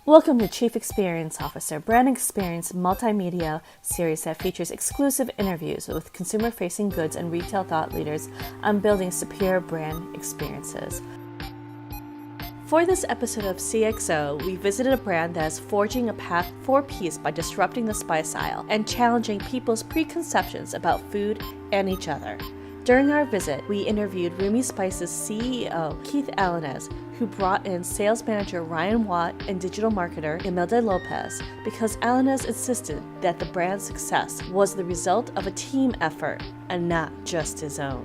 Welcome to Chief Experience Officer, Brand Experience Multimedia series that features exclusive interviews with consumer-facing goods and retail thought leaders on building superior brand experiences. For this episode of CXO, we visited a brand that is forging a path for peace by disrupting the spice aisle and challenging people's preconceptions about food and each other. During our visit, we interviewed Rumi Spice's CEO, Keith ALANIZ, who brought in sales manager Ryan Watt and digital marketer IMELDA LOPEZ because ALANIZ insisted that the brand's success was the result of a team effort and not just his own.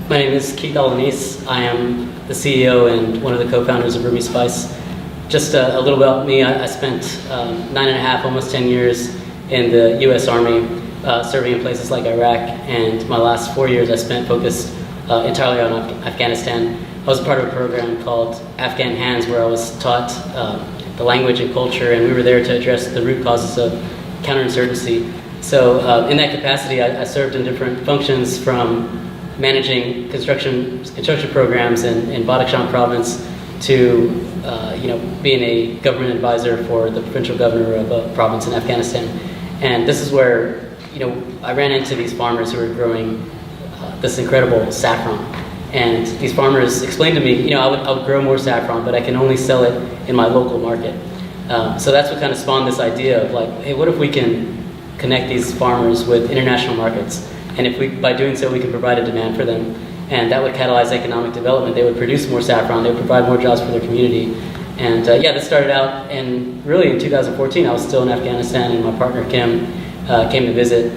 My name is Keith ALANIZ. I am the CEO and one of the co-founders of Rumi Spice. Just a little about me, I spent 9.5, almost 10 years in the U.S. Army, serving in places like Iraq, and my last 4 years I spent focused entirely on Afghanistan. I was a part of a program called Afghan Hands where I was taught the language and culture, and we were there to address the root causes of counterinsurgency. So in that capacity, I served in different functions, from managing construction programs in Badakhshan province to being a government advisor for the provincial governor of a province in Afghanistan. And this is where I ran into these farmers who were growing this incredible saffron. And these farmers explained to me, I would grow more saffron, but I can only sell it in my local market. So that's what kind of spawned this idea of like, hey, what if we can connect these farmers with international markets? And if by doing so, we can provide a demand for them. And that would catalyze economic development. They would produce more saffron, they would provide more jobs for their community. And this started out, and really in 2014, I was still in Afghanistan, and my partner Kim came to visit.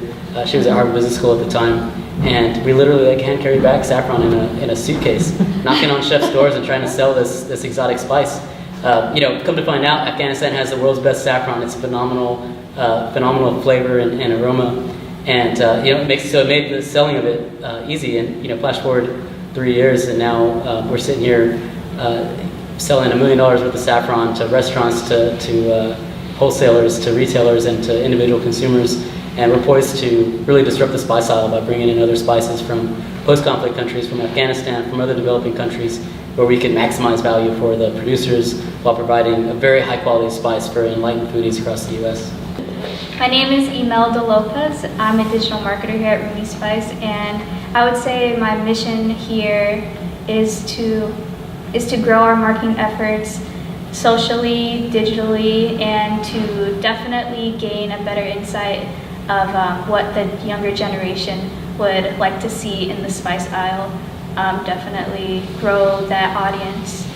She was at Harvard Business School at the time. And we literally hand carried back saffron in a suitcase, knocking on chefs' doors and trying to sell this exotic spice. Come to find out, Afghanistan has the world's best saffron. It's phenomenal flavor and aroma, and it made the selling of it easy. And flash forward 3 years, and now we're sitting here selling $1 million worth of saffron to restaurants, to wholesalers, to retailers, and to individual consumers. And we're poised to really disrupt the spice aisle by bringing in other spices from post-conflict countries, from Afghanistan, from other developing countries, where we can maximize value for the producers while providing a very high-quality spice for enlightened foodies across the U.S. My name is IMELDA LOPEZ. I'm a digital marketer here at Rumi Spice, and I would say my mission here is to grow our marketing efforts socially, digitally, and to definitely gain a better insight of what the younger generation would like to see in the spice aisle. Definitely grow that audience.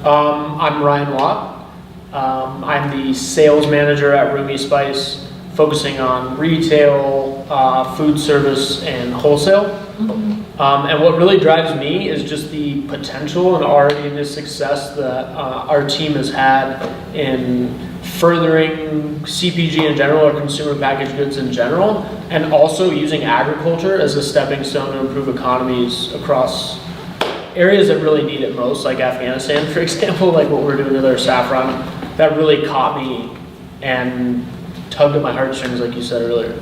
I'm Ryan Watt. I'm the sales manager at Rumi Spice, focusing on retail, food service, and wholesale. And what really drives me is just the potential and already the success that our team has had in furthering CPG in general, or consumer packaged goods in general, and also using agriculture as a stepping stone to improve economies across areas that really need it most, like Afghanistan, for example, like what we're doing with our saffron. That really caught me and tugged at my heartstrings, like you said earlier.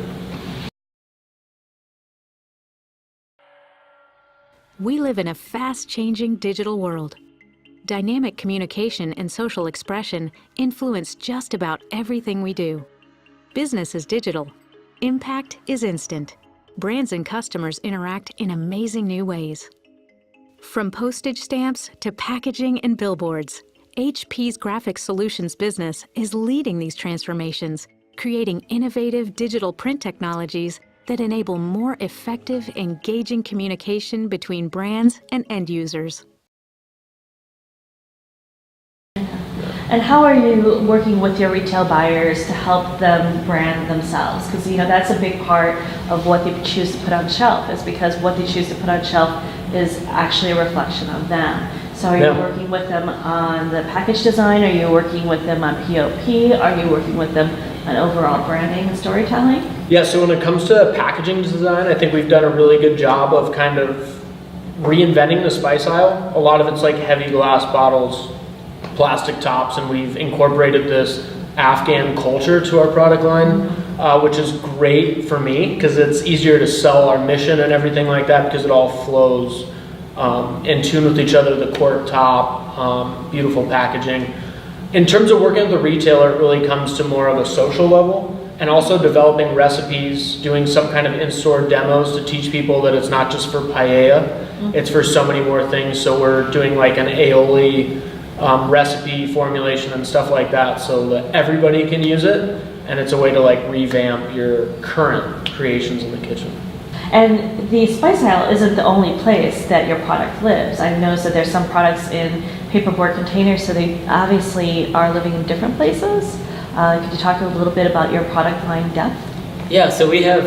We live in a fast-changing digital world. Dynamic communication and social expression influence just about everything we do. Business is digital. Impact is instant. Brands and customers interact in amazing new ways. From postage stamps to packaging and billboards, HP's Graphic Solutions business is leading these transformations, creating innovative digital print technologies that enable more effective, engaging communication between brands and end users. And how are you working with your retail buyers to help them brand themselves? Because that's a big part of what they choose to put on shelf, is because what they choose to put on shelf is actually a reflection of them. So are you working with them on the package design? Are you working with them on POP? Are you working with them on overall branding and storytelling? Yeah, so when it comes to packaging design, I think we've done a really good job of kind of reinventing the spice aisle. A lot of it's like heavy glass bottles, plastic tops, and we've incorporated this Afghan culture to our product line, which is great for me because it's easier to sell our mission and everything like that because it all flows in tune with each other, the cork top, beautiful packaging. In terms of working with the retailer, it really comes to more of a social level, and also developing recipes, doing some kind of in-store demos to teach people that it's not just for paella, it's for so many more things. So we're doing like an aioli recipe formulation and stuff like that so that everybody can use it, and it's a way to like revamp your current creations in the kitchen. And the spice aisle isn't the only place that your product lives. I've noticed that there's some products in paperboard containers, so they obviously are living in different places. Could you talk a little bit about your product line depth? Yeah, so we have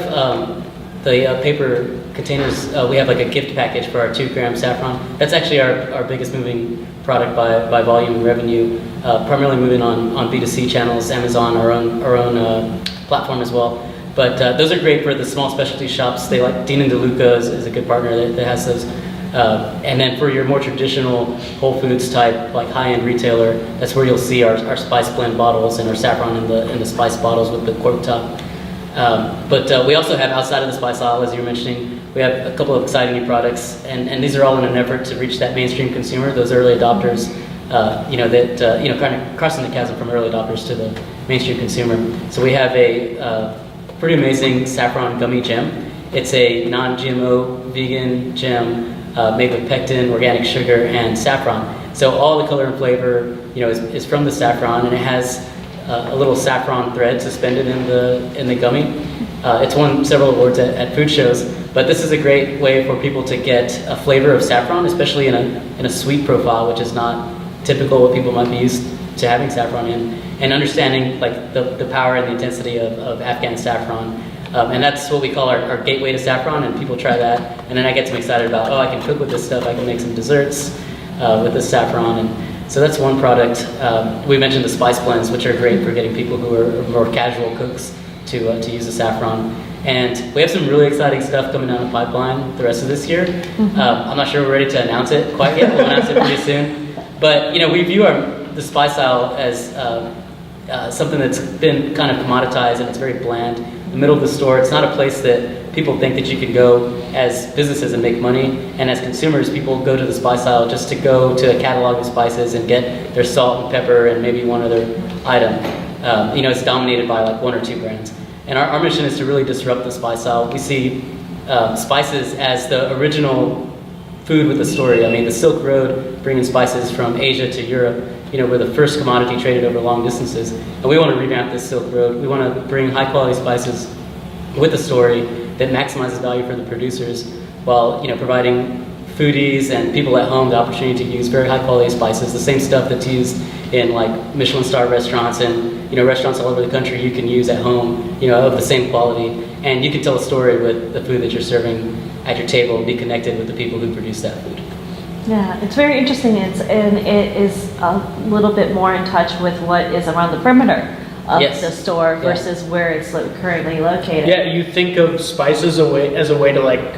the paper containers. We have like a gift package for our 2-gram saffron. That's actually our biggest moving product by volume and revenue, primarily moving on B2C channels, Amazon, our own platform as well. But those are great for the small specialty shops. They like Dean and DeLuca is a good partner that has those. And then for your more traditional Whole Foods type, like high-end retailer, that's where you'll see our spice blend bottles and our saffron in the spice bottles with the cork top. But we also have outside of the spice aisle, as you were mentioning, we have a couple of exciting new products, and these are all in an effort to reach that mainstream consumer, those early adopters, kind of crossing the chasm from early adopters to the mainstream consumer. So we have a pretty amazing saffron gummy gem. It's a non-GMO vegan gem made with pectin, organic sugar, and saffron. So all the color and flavor, is from the saffron, and it has a little saffron thread suspended in the gummy. It's won several awards at food shows, but this is a great way for people to get a flavor of saffron, especially in a sweet profile, which is not typical what people might be used to having saffron in, and understanding like the power and the intensity of Afghan saffron. And that's what we call our gateway to saffron, and people try that, and then I get them excited about, I can cook with this stuff, I can make some desserts with this saffron, and so that's one product. We mentioned the spice blends, which are great for getting people who are more casual cooks to use the saffron. And we have some really exciting stuff coming down the pipeline the rest of this year. I'm not sure we're ready to announce it quite yet, we'll announce it pretty soon. But we view the spice aisle as something that's been kind of commoditized, and it's very bland. The middle of the store, it's not a place that people think that you can go as businesses and make money, and as consumers, people go to the spice aisle just to go to a catalog of spices and get their salt and pepper and maybe one other item. It's dominated by like 1 or 2 brands. And our mission is to really disrupt the spice aisle. We see spices as the original food with a story. I mean, the Silk Road bringing spices from Asia to Europe, we're the first commodity traded over long distances. And we want to revamp this Silk Road. We want to bring high quality spices with a story that maximizes value for the producers while, providing foodies and people at home the opportunity to use very high quality spices, the same stuff that's used in like Michelin star restaurants and, restaurants all over the country you can use at home, of the same quality. And you can tell a story with the food that you're serving at your table and be connected with the people who produce that food. Yeah, it's very interesting, and it is a little bit more in touch with what is around the perimeter of the store versus where it's currently located. Yeah, you think of spices as a way to like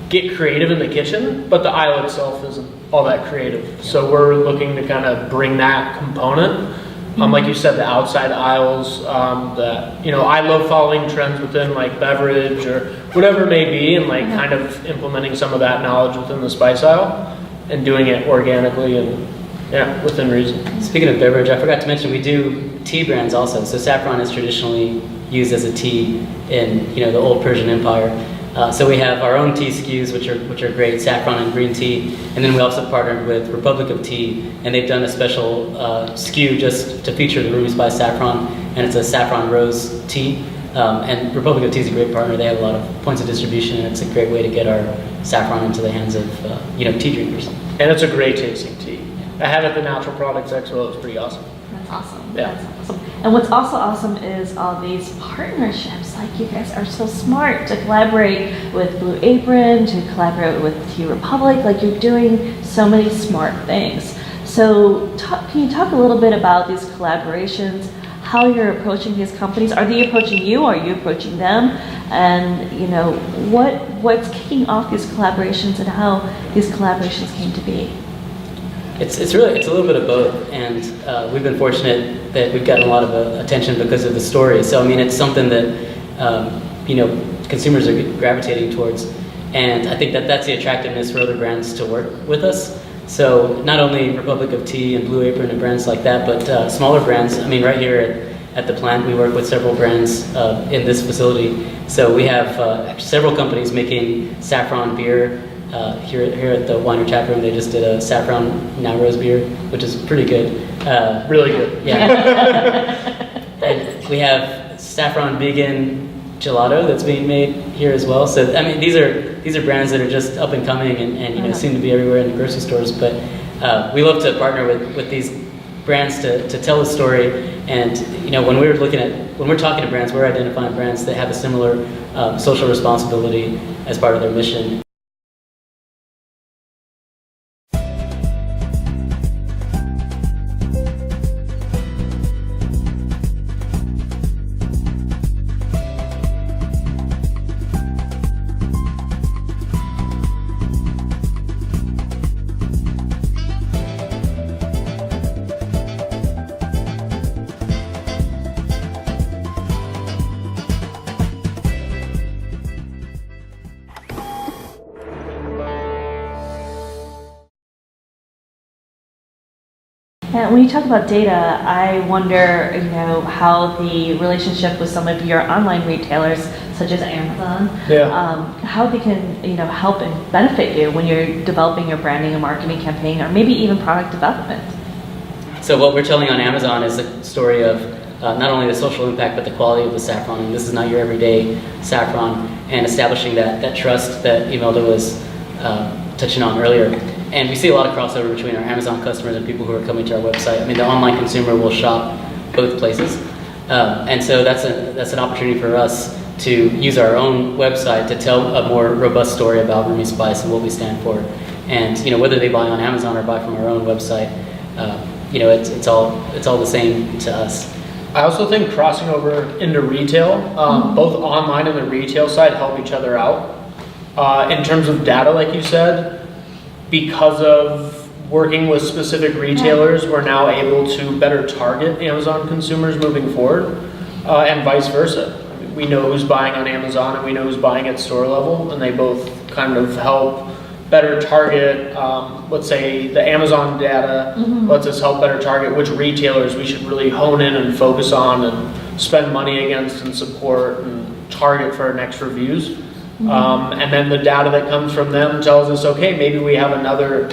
get creative in the kitchen, but the aisle itself isn't all that creative. Yeah. So we're looking to kind of bring that component. Like you said, the outside aisles, I love following trends within like beverage or whatever it may be, and like kind of implementing some of that knowledge within the spice aisle and doing it organically and within reason. Speaking of beverage, I forgot to mention we do tea brands also. So saffron is traditionally used as a tea in the old Persian Empire. So we have our own tea SKUs, which are great, saffron and green tea, and then we also partnered with Republic of Tea, and they've done a special SKU just to feature the Rumi Spice saffron, and it's a saffron rose tea. And Republic of Tea is a great partner. They have a lot of points of distribution, and it's a great way to get our saffron into the hands of tea drinkers. And it's a great tasting tea. I had it at the Natural Products Expo. It was pretty awesome. That's awesome. Yeah. That's awesome. And what's also awesome is all these partnerships. Like, you guys are so smart to collaborate with Blue Apron, to collaborate with Tea Republic. Like, you're doing so many smart things. So can you talk a little bit about these collaborations, how you're approaching these companies? Are they approaching you? Are you approaching them? And what's kicking off these collaborations and how these collaborations came to be? It's a little bit of both, and we've been fortunate that we've gotten a lot of attention because of the story. So I mean, it's something that consumers are gravitating towards, and I think that's the attractiveness for other brands to work with us. So not only Republic of Tea and Blue Apron and brands like that, but smaller brands. I mean, right here at the plant, we work with several brands in this facility. So we have several companies making saffron beer. Here at the Winery Tap Room, they just did a saffron now rose beer, which is pretty good. Really good. Yeah. And we have saffron vegan gelato that's being made here as well. So I mean, these are brands that are just up and coming and you know seem to be everywhere in the grocery stores. But we love to partner with these brands to tell a story. And you know, when we're talking to brands, we're identifying brands that have a similar social responsibility as part of their mission. And when you talk about data, I wonder, you know, how the relationship with some of your online retailers, such as Amazon, how they can, you know, help and benefit you when you're developing your branding and marketing campaign, or maybe even product development. So what we're telling on Amazon is the story of not only the social impact, but the quality of the saffron. And this is not your everyday saffron, and establishing that trust that IMELDA was touching on earlier. And we see a lot of crossover between our Amazon customers and people who are coming to our website. I mean, the online consumer will shop both places. And so that's an opportunity for us to use our own website to tell a more robust story about Rumi Spice and what we stand for. And you know, whether they buy on Amazon or buy from our own website, you know, it's all the same to us. I also think crossing over into retail, both online and the retail side, help each other out. In terms of data, like you said, because of working with specific retailers, we're now able to better target Amazon consumers moving forward, and vice versa. I mean, we know who's buying on Amazon and we know who's buying at store level, and they both kind of help better target, let's say the Amazon data lets us help better target which retailers we should really hone in and focus on and spend money against and support and target for our next reviews. And then the data that comes from them tells us, okay, maybe we have another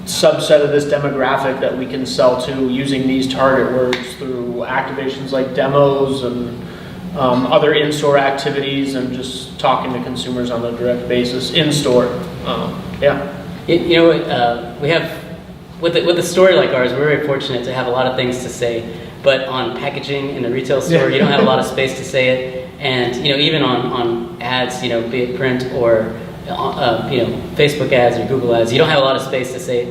subset of this demographic that we can sell to using these target words through activations like demos and other in-store activities, and just talking to consumers on a direct basis in store. You know, we have with a story like ours, we're very fortunate to have a lot of things to say. But on packaging in the retail store, you don't have a lot of space to say it. And you know, even on ads, you know, be it print or you know, Facebook ads or Google ads, you don't have a lot of space to say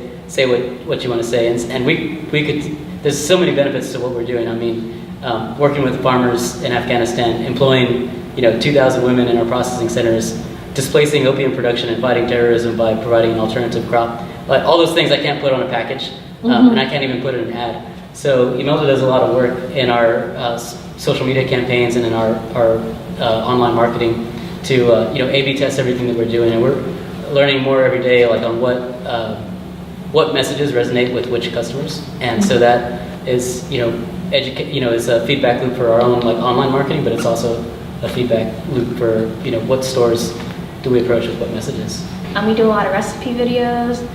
what you want to say. And we could. There's so many benefits to what we're doing. I mean, working with farmers in Afghanistan, employing 2,000 women in our processing centers, displacing opium production and fighting terrorism by providing an alternative crop. Like all those things I can't put on a package, and I can't even put in an ad. So IMELDA does a lot of work in our social media campaigns and in our online marketing to A/B test everything that we're doing, and we're learning more every day, like on what messages resonate with which customers, and so that is is a feedback loop for our own like online marketing, but it's also a feedback loop for what stores do we approach with what messages. We do a lot of recipe videos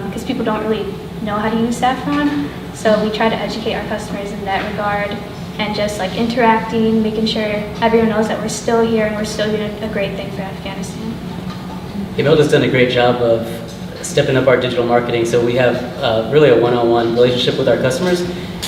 because people don't really know how to use saffron, so we try to educate our customers in that regard, and just like interacting, making sure everyone knows that we're still here and we're still doing a great thing for Afghanistan. IMELDA's done a great job of stepping up our digital marketing, so we have really a one-on-one relationship with our customers,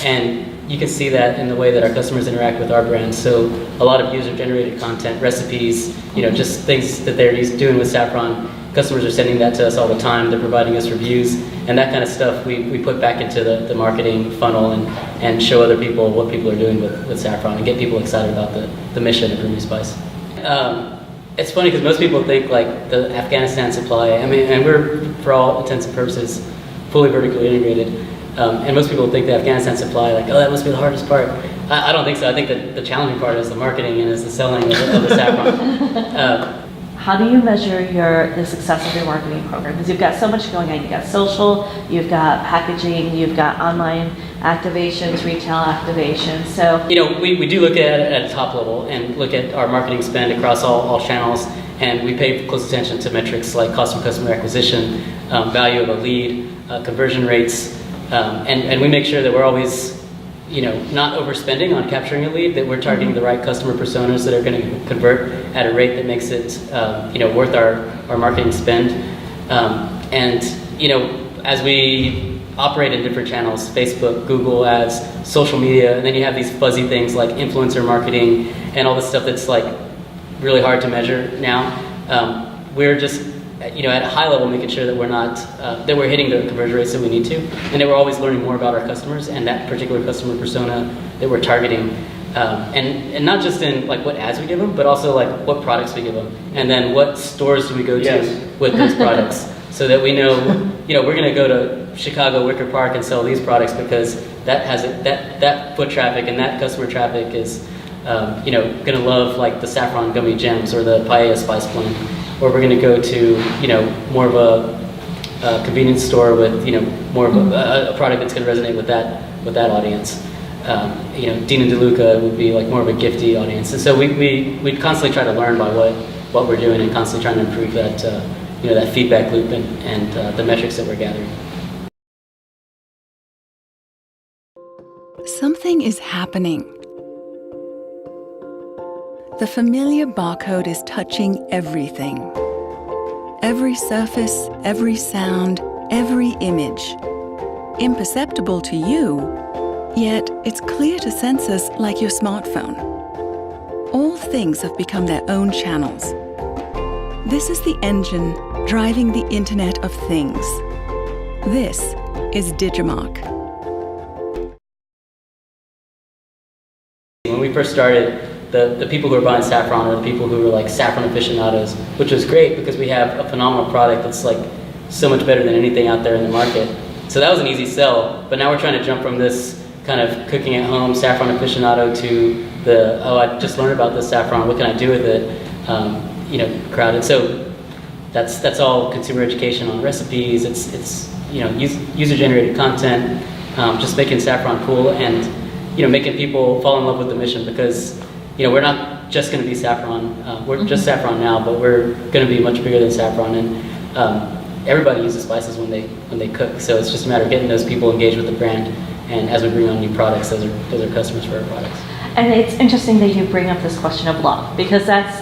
and you can see that in the way that our customers interact with our brand. So a lot of user-generated content, recipes, just things that they're doing with saffron. Customers are sending that to us all the time. They're providing us reviews, and that kind of stuff we put back into the marketing funnel and show other people what people are doing with saffron and get people excited about the mission of Rumi Spice. It's funny because most people think like the Afghanistan supply, and we're, for all intents and purposes, fully vertically integrated. And most people think the Afghanistan supply, like, oh, that must be the hardest part. I don't think so. I think that the challenging part is the marketing and is the selling of the saffron. how do you measure the success of your marketing program? Because you've got so much going on. You've got social, you've got packaging, you've got online activations, retail activations. So we do look at it at a top level and look at our marketing spend across all channels, and we pay close attention to metrics like cost of customer acquisition, value of a lead, conversion rates, and we make sure that we're always not overspending on capturing a lead, that we're targeting the right customer personas that are going to convert at a rate that makes it, worth our marketing spend. And as we operate in different channels, Facebook, Google ads, social media, and then you have these fuzzy things like influencer marketing and all this stuff that's like really hard to measure now. We're just at a high level making sure that we're not that we're hitting the conversion rates that we need to, and that we're always learning more about our customers and that particular customer persona that we're targeting, and not just in like what ads we give them, but also like what products we give them, and then what stores do we go to with those products, so that we know we're going to go to Chicago Wicker Park and sell these products because that has that foot traffic and that customer traffic is going to love like the saffron gummy gems or the paella spice blend. Or we're going to go to, more of a convenience store with, more of a product that's going to resonate with that audience. Dean and DeLuca would be like more of a gifty audience. And so we constantly try to learn by what we're doing and constantly trying to improve that, that feedback loop and the metrics that we're gathering. Something is happening. The familiar barcode is touching everything. Every surface, every sound, every image. Imperceptible to you, yet it's clear to sensors like your smartphone. All things have become their own channels. This is the engine driving the Internet of Things. This is Digimarc. When we first started, the people who are buying saffron are the people who are like saffron aficionados, which was great because we have a phenomenal product that's like so much better than anything out there in the market. So that was an easy sell, but now we're trying to jump from this kind of cooking at home saffron aficionado to the, I just learned about this saffron, what can I do with it, crowd. And so that's all consumer education on recipes, it's user-generated content, just making saffron cool and making people fall in love with the mission, because we're not just going to be saffron. We're just saffron now, but we're going to be much bigger than saffron. And everybody uses spices when they cook. So it's just a matter of getting those people engaged with the brand. And as we bring on new products, those are customers for our products. And it's interesting that you bring up this question of love, because that's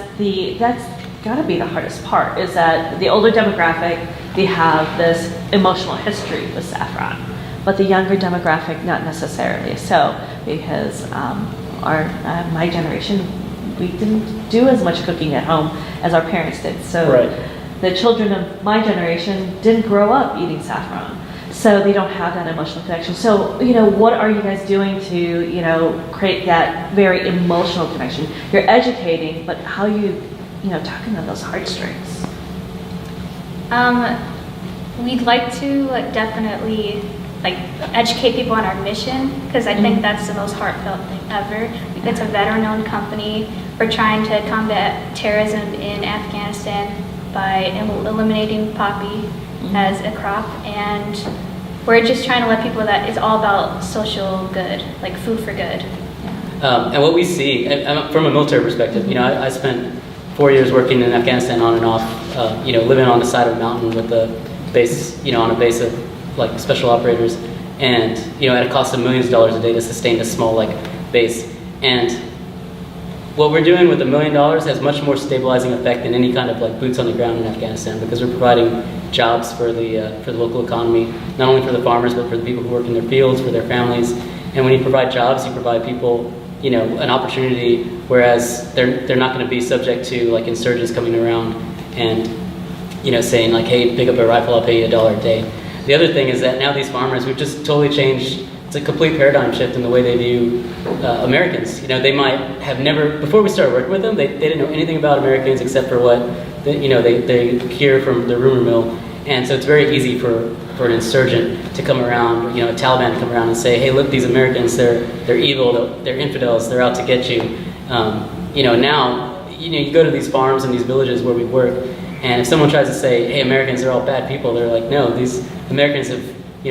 got to be the hardest part. Is that the older demographic, they have this emotional history with saffron, but the younger demographic, not necessarily. So because my generation, we didn't do as much cooking at home as our parents did. So the children of my generation didn't grow up eating saffron. So they don't have that emotional connection. So, what are you guys doing to, create that very emotional connection? You're educating, but how you, talking on those heartstrings? We'd like to definitely educate people on our mission, because I think that's the most heartfelt thing ever. It's a veteran-owned company. We're trying to combat terrorism in Afghanistan by eliminating poppy as a crop, and we're just trying to let people that it's all about social good, like food for good. And what we see, from a military perspective, I spent 4 years working in Afghanistan on and off, living on the side of a mountain with a base, on a base of like special operators, and at a cost of millions of dollars a day to sustain this small base. And what we're doing with $1 million has much more stabilizing effect than any kind of boots on the ground in Afghanistan, because we're providing jobs for the local economy, not only for the farmers but for the people who work in their fields, for their families. And when you provide jobs, you provide people an opportunity, whereas they're not going to be subject to insurgents coming around and saying hey, pick up a rifle, I'll pay you $1 a day. The other thing is that now these farmers, we've just totally changed. It's a complete paradigm shift in the way they view Americans. They might have never, before we started working with them, they didn't know anything about Americans except for what they hear from the rumor mill. And so it's very easy for an insurgent to come around, a Taliban to come around and say, hey, look, these Americans, they're evil, they're infidels, they're out to get you. Now you go to these farms and these villages where we work, and if someone tries to say, hey, Americans are all bad people, they're like, no, these Americans have,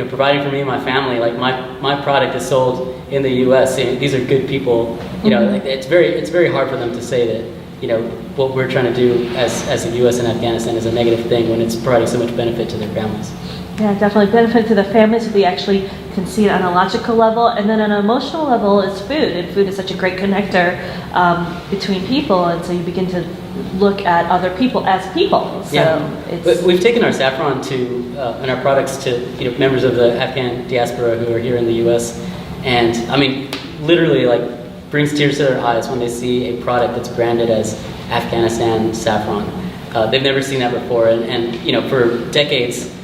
providing for me and my family, like my product is sold in the US, these are good people, like it's very hard for them to say that, what we're trying to do as the US and Afghanistan is a negative thing when it's providing so much benefit to their families. Yeah, definitely benefit to the families if we actually can see it on a logical level, and then on an emotional level is food, and food is such a great connector between people, and so you begin to look at other people as people. So we've taken our saffron to and our products to members of the Afghan diaspora who are here in the U.S. and I mean literally like brings tears to their eyes when they see a product that's branded as Afghanistan saffron. They've never seen that before, and for decades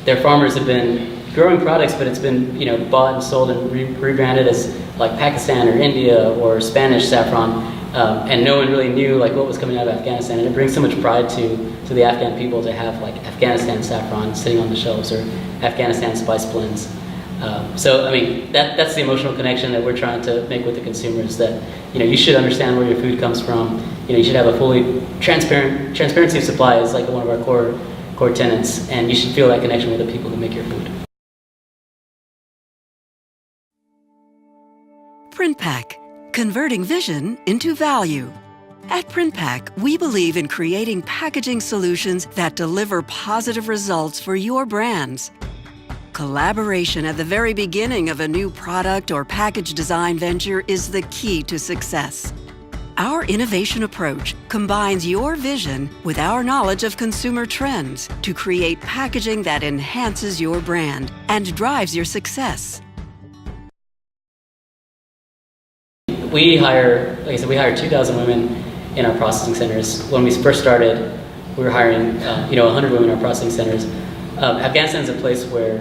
their farmers have been growing products, but it's been bought and sold and rebranded as like Pakistan or India or Spanish saffron, and no one really knew like what was coming out of Afghanistan. And it brings so much pride to the Afghan people to have like Afghanistan saffron sitting on the shelves or Afghanistan spice blends. So I mean that's the emotional connection that we're trying to make with the consumers. That you should understand where your food comes from. You should have a fully transparency of supply is like one of our core tenets, and you should feel that connection with the people who make your food. PrintPack, converting vision into value. At PrintPack, we believe in creating packaging solutions that deliver positive results for your brands. Collaboration at the very beginning of a new product or package design venture is the key to success. Our innovation approach combines your vision with our knowledge of consumer trends to create packaging that enhances your brand and drives your success. We hire, like I said, we hired 2,000 women in our processing centers. When we first started, we were hiring, 100 women in our processing centers. Afghanistan is a place where,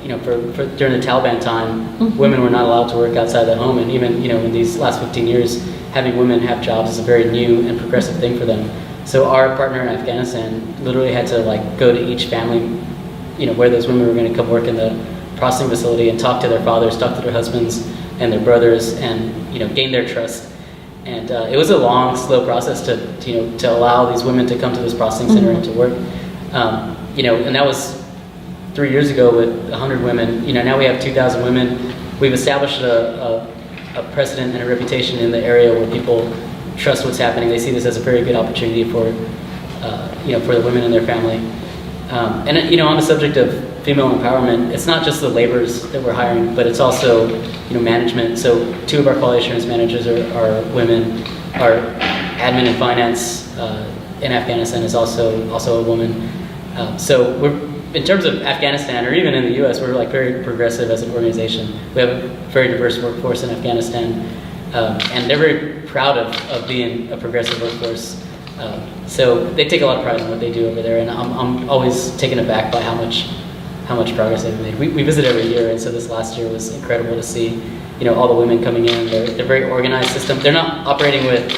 during the Taliban time, women were not allowed to work outside the home, and even, in these last 15 years, having women have jobs is a very new and progressive thing for them. So our partner in Afghanistan literally had to like go to each family, where those women were going to come work in the processing facility and talk to their fathers, talk to their husbands and their brothers, and gain their trust. And it was a long, slow process to allow these women to come to this processing center and to work. And that was 3 years ago with 100 women. Now we have 2,000 women. We've established a precedent and a reputation in the area where people trust what's happening. They see this as a very good opportunity for the women and their family. And on the subject of female empowerment, it's not just the laborers that we're hiring, but it's also management. So 2 of our quality assurance managers are women. Our admin and finance in Afghanistan is also a woman. So we're, in terms of Afghanistan, or even in the U.S., we're like very progressive as an organization. We have a very diverse workforce in Afghanistan, and they're very proud of being a progressive workforce. So they take a lot of pride in what they do over there, and I'm always taken aback by how much progress they've made. We visit every year, and so this last year was incredible to see, all the women coming in. They're very organized system. They're not operating with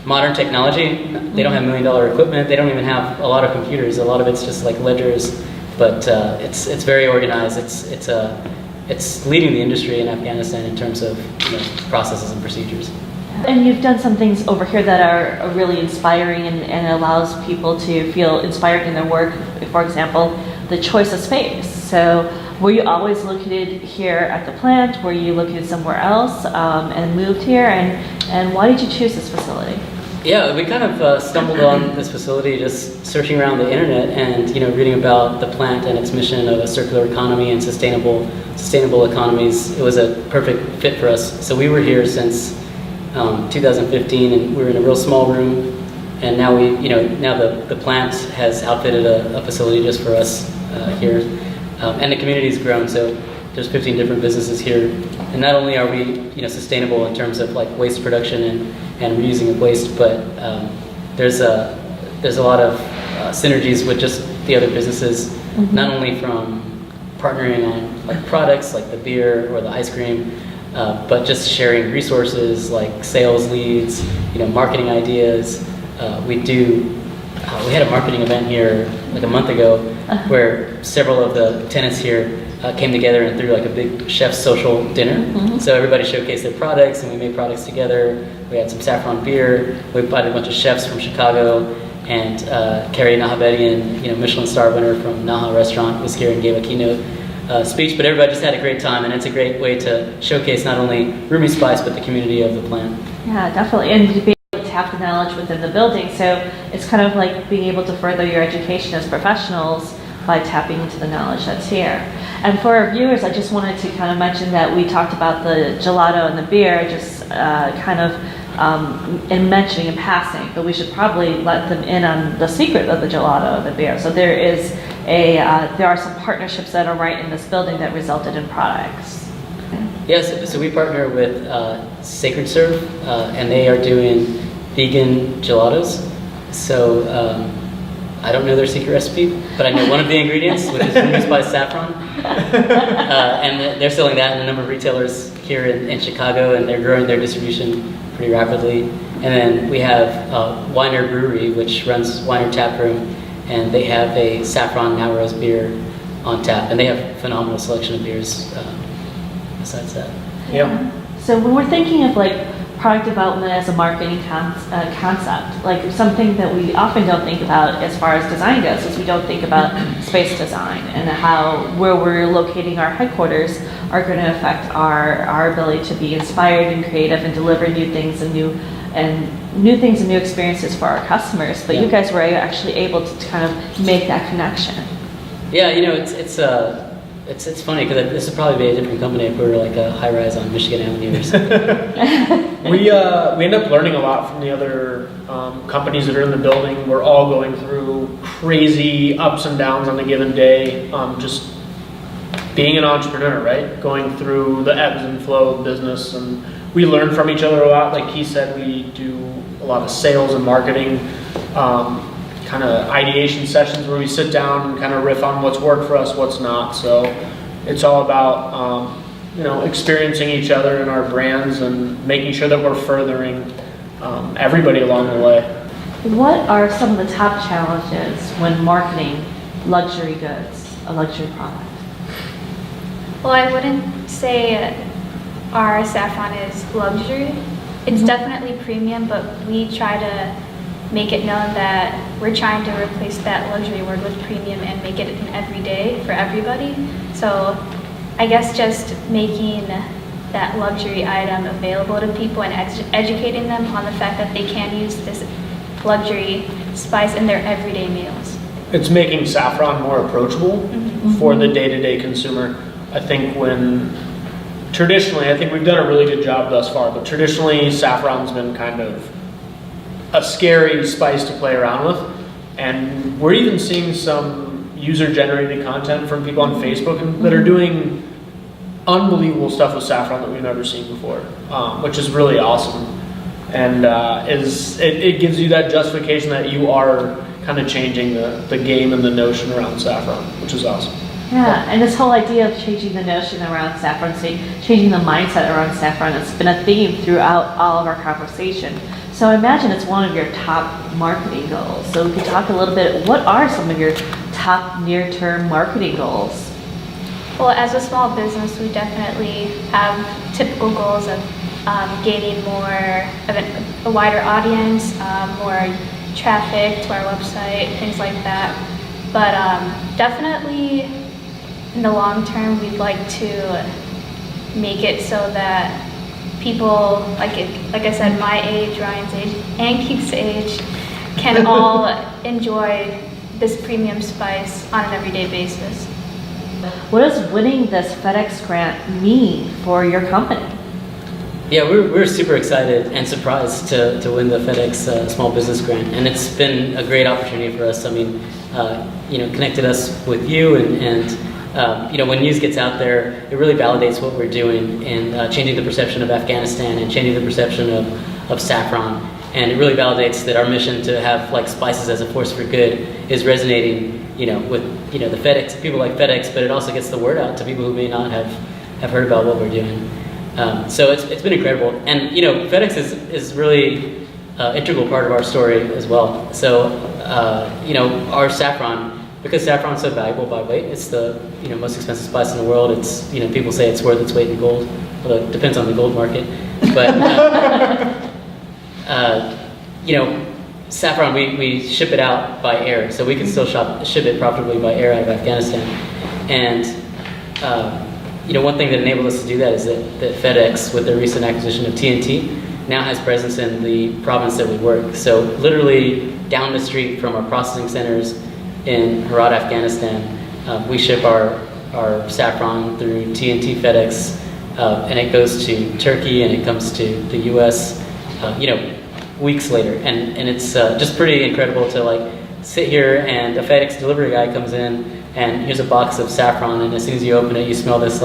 modern technology. They don't have $1 million equipment. They don't even have a lot of computers. A lot of it's just like ledgers. But it's very organized. It's leading the industry in Afghanistan in terms of processes and procedures. And you've done some things over here that are really inspiring and allows people to feel inspired in their work. For example, the choice of space. So were you always located here at the plant? Were you located somewhere else and moved here? And why did you choose this facility? Yeah, we kind of stumbled on this facility just searching around the internet and reading about the plant and its mission of a circular economy and sustainable economies. It was a perfect fit for us. So we were here since 2015, and we were in a real small room. And now the plant has outfitted a facility just for us here, and the community's grown. So there's 15 different businesses here, and not only are we sustainable in terms of like waste production and reusing of waste, but there's a lot of synergies with just the other businesses, not only from partnering on like products like the beer or the ice cream, but just sharing resources like sales leads, marketing ideas. We had a marketing event here like a month ago where several of the tenants here came together and threw like a big chef's social dinner. So everybody showcased their products, and we made products together. We had some saffron beer. We invited a bunch of chefs from Chicago, and Carrie Nahabedian, Michelin star winner from Naha Restaurant, was here and gave a keynote speech. But everybody just had a great time, and it's a great way to showcase not only Rumi Spice but the community of the plant. Yeah, definitely, and to be able to tap the knowledge within the building. So it's kind of like being able to further your education as professionals by tapping into the knowledge that's here. And for our viewers, I just wanted to kind of mention that we talked about the gelato and the beer, just in mentioning in passing, but we should probably let them in on the secret of the gelato and the beer. So there are some partnerships that are right in this building that resulted in products. Yes, so we partner with Sacred Serve, and they are doing vegan gelatos. So I don't know their secret recipe, but I know one of the ingredients, which is Rumi Spice saffron. And they're selling that in a number of retailers here in Chicago, and they're growing their distribution pretty rapidly. And then we have Weiner Brewery, which runs Weiner Tap Room, and they have a saffron now rose beer on tap, and they have a phenomenal selection of beers besides that. Yeah. So when we're thinking of like product development as a marketing concept, like something that we often don't think about as far as design goes is we don't think about space design and how where we're locating our headquarters are going to affect our ability to be inspired and creative and deliver new things and new experiences for our customers. But you guys were actually able to kind of make that connection. Yeah, it's funny because this would probably be a different company if we were like a high rise on Michigan Avenue or something. We end up learning a lot from the other companies that are in the building. We're all going through crazy ups and downs on a given day. Just being an entrepreneur, right? Going through the ebbs and flow of business, and we learn from each other a lot. Like he said, we do a lot of sales and marketing kind of ideation sessions where we sit down and kind of riff on what's worked for us, what's not. So it's all about experiencing each other and our brands and making sure that we're furthering everybody along the way. What are some of the top challenges when marketing luxury goods, a luxury product? Well, I wouldn't say our saffron is luxury. It's definitely premium, but we try to make it known that we're trying to replace that luxury word with premium and make it an everyday for everybody. So I guess just making that luxury item available to people and educating them on the fact that they can use this luxury spice in their everyday meals. It's making saffron more approachable for the day-to-day consumer. I think I think we've done a really good job thus far, but traditionally saffron's been kind of a scary spice to play around with, and we're even seeing some user-generated content from people on Facebook that are doing unbelievable stuff with saffron that we've never seen before, which is really awesome, and it gives you that justification that you are kind of changing the game and the notion around saffron, which is awesome. Yeah, and this whole idea of changing the notion around saffron, changing the mindset around saffron, it's been a theme throughout all of our conversation. So I imagine it's one of your top marketing goals. So we could talk a little bit, what are some of your top near-term marketing goals? Well, as a small business, we definitely have typical goals of gaining more of a wider audience, more traffic to our website, things like that. But definitely in the long term, we'd like to make it so that people, like I said, my age, Ryan's age, and Keith's age, can all enjoy this premium spice on an everyday basis. What does winning this FedEx grant mean for your company? Yeah, we're super excited and surprised to win the FedEx Small Business Grant, and it's been a great opportunity for us. I mean, connected us with you, and when news gets out there, it really validates what we're doing and changing the perception of Afghanistan and changing the perception of saffron. And it really validates that our mission to have like spices as a force for good is resonating, with the FedEx, people like FedEx, but it also gets the word out to people who may not have heard about what we're doing. So it's been incredible, and FedEx is really integral part of our story as well. So our saffron because saffron's so valuable by weight. It's the most expensive spice in the world. It's people say it's worth its weight in gold, although it depends on the gold market. But saffron, we ship it out by air, so we can still ship it profitably by air out of Afghanistan. And one thing that enabled us to do that is that FedEx, with their recent acquisition of TNT, now has presence in the province that we work. So literally down the street from our processing centers in Herat, Afghanistan, we ship our saffron through TNT FedEx, and it goes to Turkey and it comes to the US, weeks later. And it's just pretty incredible to sit here and a FedEx delivery guy comes in and here's a box of saffron, and as soon as you open it, you smell this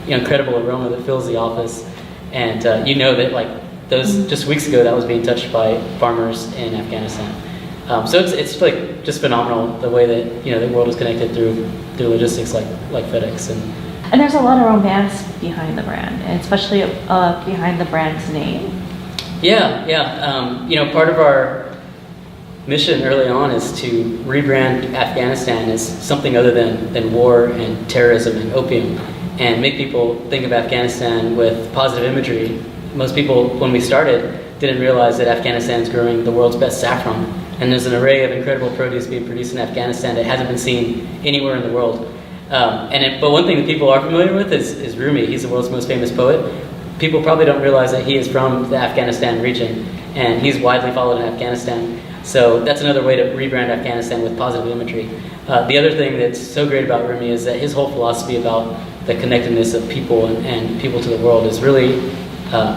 incredible aroma that fills the office. And that those just weeks ago that was being touched by farmers in Afghanistan. So it's just phenomenal the way that the world is connected through logistics like FedEx. And there's a lot of romance behind the brand, and especially behind the brand's name. Yeah. Part of our mission early on is to rebrand Afghanistan as something other than war and terrorism and opium, and make people think of Afghanistan with positive imagery. Most people, when we started, didn't realize that Afghanistan is growing the world's best saffron, and there's an array of incredible produce being produced in Afghanistan that hasn't been seen anywhere in the world. But one thing that people are familiar with is Rumi. He's the world's most famous poet. People probably don't realize that he is from the Afghanistan region, and he's widely followed in Afghanistan. So that's another way to rebrand Afghanistan with positive imagery. The other thing that's so great about Rumi is that his whole philosophy about the connectedness of people and people to the world is really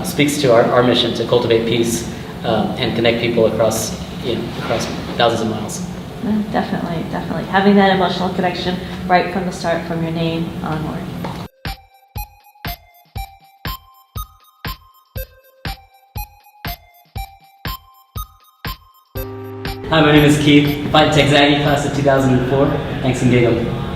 speaks to our mission to cultivate peace and connect people across thousands of miles. Definitely. Having that emotional connection right from the start, from your name onward. Hi, my name is Keith. Fight Tech Zaggy, class of 2004. Thanks and giggle.